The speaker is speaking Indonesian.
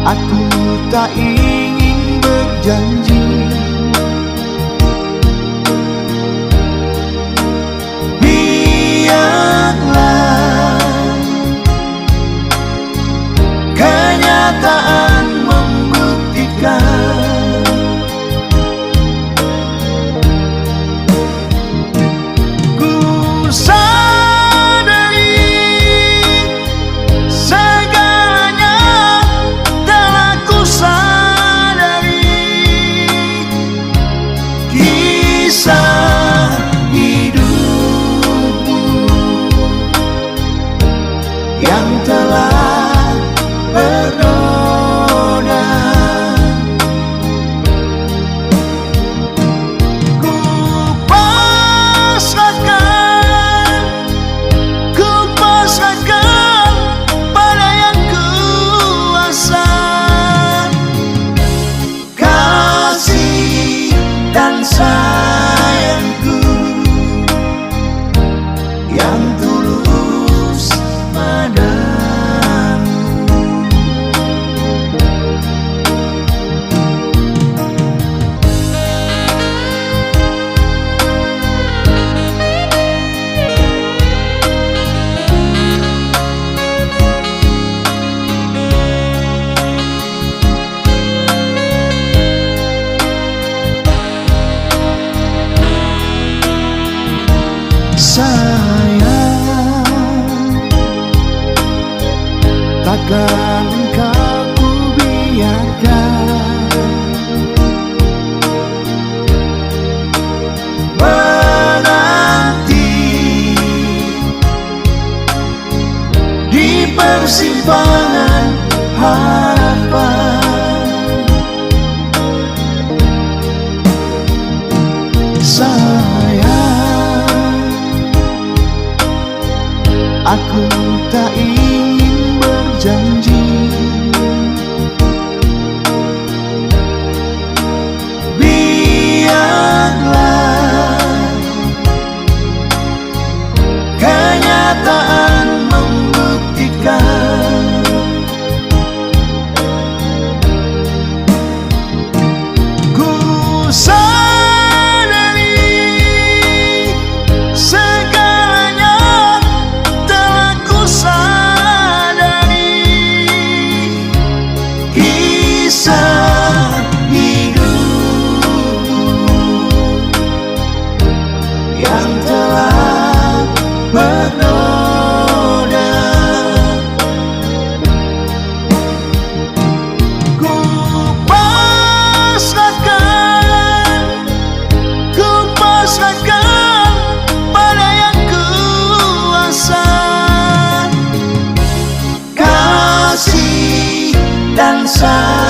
Aku tak ingin berjanji, biarlah kenyataan membuktikan. Kisah hidupmu yang telah bernoda, ku pasrahkan pada yang kuasa. Kasih dan sayangku yang tulus padamu. Sayang, takkan kau biarkan menanti di persimpangan harapan. Aku tak ingin berjanji, biarlah kenyataan membuktikan. Ku kisah hidupmu yang telah bernoda, ku pasrahkan pada yang kuasa. Kasih dan sayang